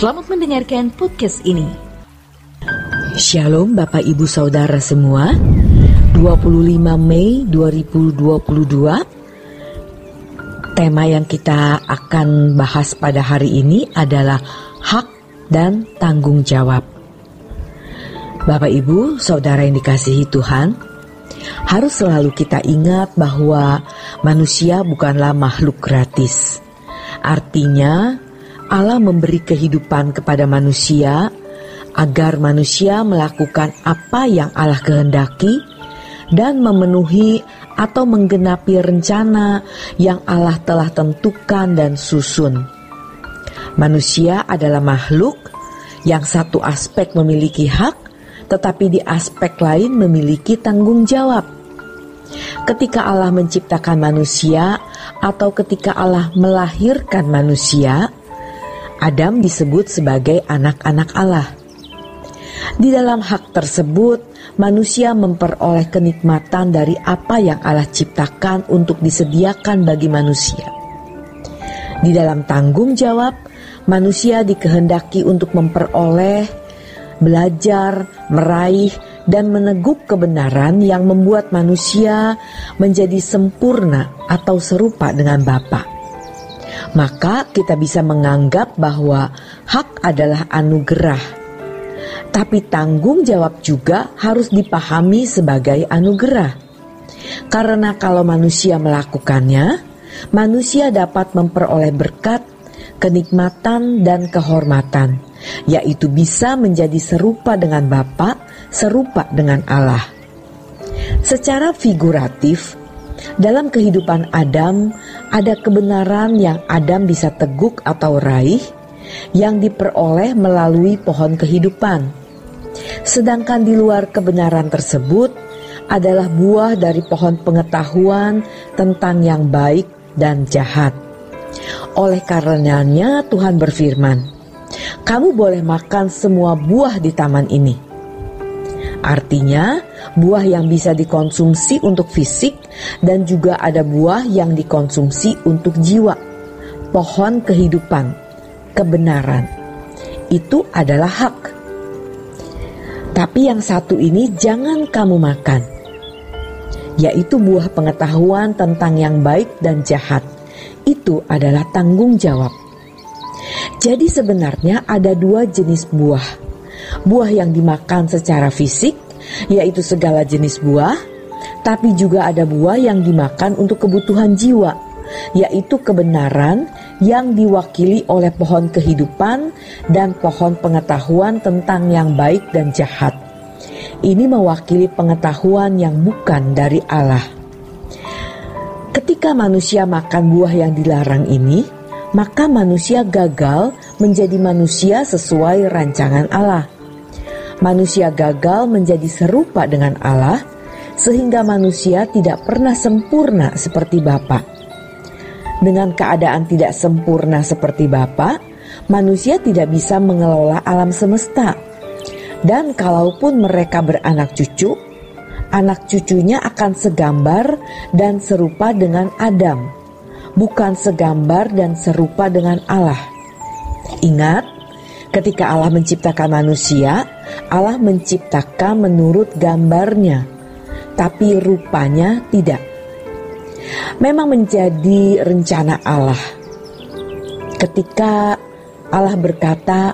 Selamat mendengarkan podcast ini. Shalom Bapak Ibu Saudara semua. 25 Mei 2022. Tema yang kita akan bahas pada hari ini adalah hak dan tanggung jawab. Bapak Ibu Saudara yang dikasihi Tuhan, harus selalu kita ingat bahwa manusia bukanlah makhluk gratis. Artinya Allah memberi kehidupan kepada manusia agar manusia melakukan apa yang Allah kehendaki dan memenuhi atau menggenapi rencana yang Allah telah tentukan dan susun. Manusia adalah makhluk yang satu aspek memiliki hak, tetapi di aspek lain memiliki tanggung jawab. Ketika Allah menciptakan manusia atau ketika Allah melahirkan manusia, Adam disebut sebagai anak-anak Allah. Di dalam hak tersebut, manusia memperoleh kenikmatan dari apa yang Allah ciptakan untuk disediakan bagi manusia. Di dalam tanggung jawab, manusia dikehendaki untuk memperoleh, belajar, meraih, dan meneguk kebenaran yang membuat manusia menjadi sempurna atau serupa dengan Bapa. Maka kita bisa menganggap bahwa hak adalah anugerah, tapi tanggung jawab juga harus dipahami sebagai anugerah. Karena kalau manusia melakukannya, manusia dapat memperoleh berkat, kenikmatan, dan kehormatan, yaitu bisa menjadi serupa dengan Bapa, serupa dengan Allah. Secara figuratif, dalam kehidupan Adam ada kebenaran yang Adam bisa teguk atau raih yang diperoleh melalui pohon kehidupan. Sedangkan di luar kebenaran tersebut adalah buah dari pohon pengetahuan tentang yang baik dan jahat. Oleh karenanya Tuhan berfirman, "Kamu boleh makan semua buah di taman ini." Artinya, buah yang bisa dikonsumsi untuk fisik dan juga ada buah yang dikonsumsi untuk jiwa. Pohon kehidupan, kebenaran, itu adalah hak. Tapi yang satu ini jangan kamu makan, yaitu buah pengetahuan tentang yang baik dan jahat. Itu adalah tanggung jawab. Jadi sebenarnya ada dua jenis buah. Buah yang dimakan secara fisik, yaitu segala jenis buah, tapi juga ada buah yang dimakan untuk kebutuhan jiwa, yaitu kebenaran yang diwakili oleh pohon kehidupan dan pohon pengetahuan tentang yang baik dan jahat. Ini mewakili pengetahuan yang bukan dari Allah. Ketika manusia makan buah yang dilarang ini, maka manusia gagal menjadi manusia sesuai rancangan Allah. Manusia gagal menjadi serupa dengan Allah, sehingga manusia tidak pernah sempurna seperti Bapa. Dengan keadaan tidak sempurna seperti Bapa, manusia tidak bisa mengelola alam semesta. Dan kalaupun mereka beranak cucu, anak cucunya akan segambar dan serupa dengan Adam, bukan segambar dan serupa dengan Allah. Ingat, ketika Allah menciptakan manusia, Allah menciptakan menurut gambarnya, tapi rupanya tidak. Memang menjadi rencana Allah. Ketika Allah berkata,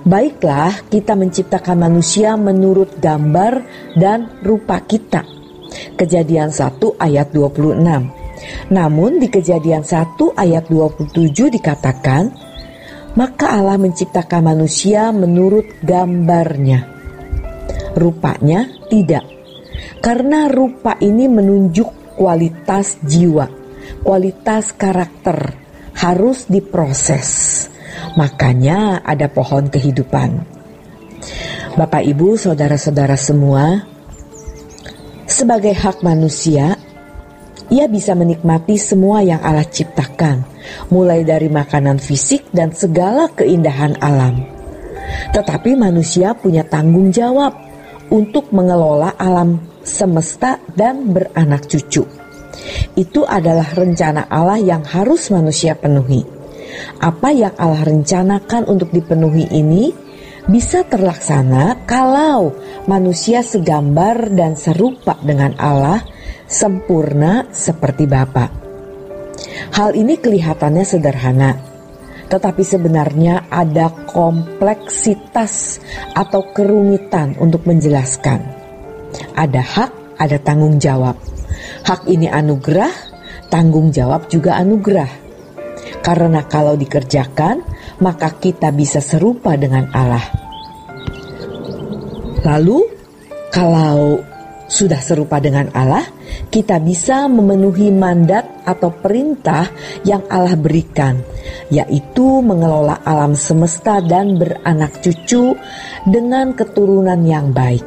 "Baiklah kita menciptakan manusia menurut gambar dan rupa kita." Kejadian 1 ayat 26. Namun di Kejadian 1 ayat 27 dikatakan, "Maka Allah menciptakan manusia menurut gambarnya." Rupanya tidak. Karena rupa ini menunjuk kualitas jiwa, kualitas karakter, harus diproses. Makanya ada pohon kehidupan. Bapak, Ibu, saudara-saudara semua, sebagai hak manusia, ia bisa menikmati semua yang Allah ciptakan, mulai dari makanan fisik dan segala keindahan alam. Tetapi manusia punya tanggung jawab untuk mengelola alam semesta dan beranak cucu. Itu adalah rencana Allah yang harus manusia penuhi. Apa yang Allah rencanakan untuk dipenuhi ini bisa terlaksana kalau manusia segambar dan serupa dengan Allah, sempurna seperti Bapa. Hal ini kelihatannya sederhana, tetapi sebenarnya ada kompleksitas atau kerumitan untuk menjelaskan. Ada hak, ada tanggung jawab. Hak ini anugerah, tanggung jawab juga anugerah. Karena kalau dikerjakan, maka kita bisa serupa dengan Allah. Lalu, kalau sudah serupa dengan Allah, kita bisa memenuhi mandat atau perintah yang Allah berikan, yaitu mengelola alam semesta dan beranak cucu dengan keturunan yang baik.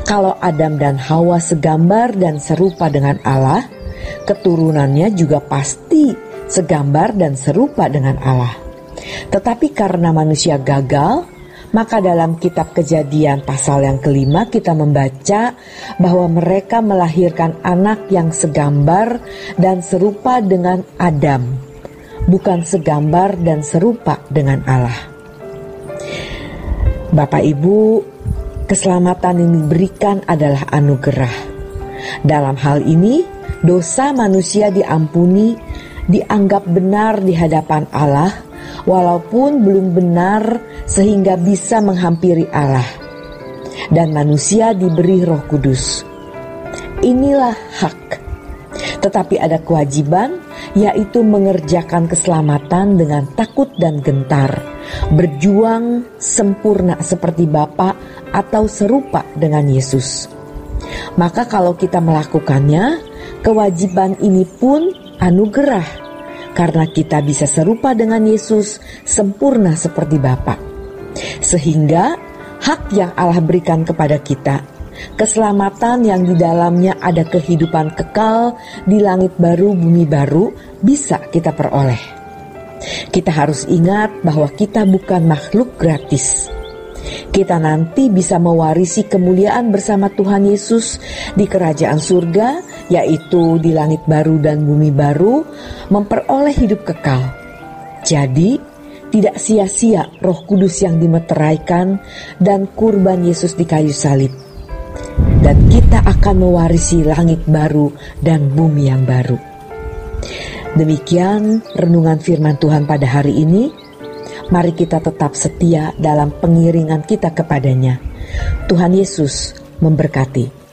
Kalau Adam dan Hawa segambar dan serupa dengan Allah, keturunannya juga pasti segambar dan serupa dengan Allah. Tetapi karena manusia gagal, maka dalam kitab Kejadian pasal yang ke-5 kita membaca bahwa mereka melahirkan anak yang segambar dan serupa dengan Adam, bukan segambar dan serupa dengan Allah. Bapak Ibu, keselamatan yang diberikan adalah anugerah. Dalam hal ini, dosa manusia diampuni, dianggap benar di hadapan Allah, walaupun belum benar sehingga bisa menghampiri Allah. Dan manusia diberi Roh Kudus. Inilah hak. Tetapi ada kewajiban, yaitu mengerjakan keselamatan dengan takut dan gentar, berjuang sempurna seperti Bapa atau serupa dengan Yesus. Maka kalau kita melakukannya, kewajiban ini pun anugerah, karena kita bisa serupa dengan Yesus, sempurna seperti Bapa. Sehingga hak yang Allah berikan kepada kita, keselamatan yang di dalamnya ada kehidupan kekal di langit baru, bumi baru, bisa kita peroleh. Kita harus ingat bahwa kita bukan makhluk gratis. Kita nanti bisa mewarisi kemuliaan bersama Tuhan Yesus di kerajaan surga, yaitu di langit baru dan bumi baru, memperoleh hidup kekal. Jadi, tidak sia-sia Roh Kudus yang dimeteraikan dan kurban Yesus di kayu salib. Dan kita akan mewarisi langit baru dan bumi yang baru. Demikian renungan firman Tuhan pada hari ini. Mari kita tetap setia dalam pengiringan kita kepadanya. Tuhan Yesus memberkati.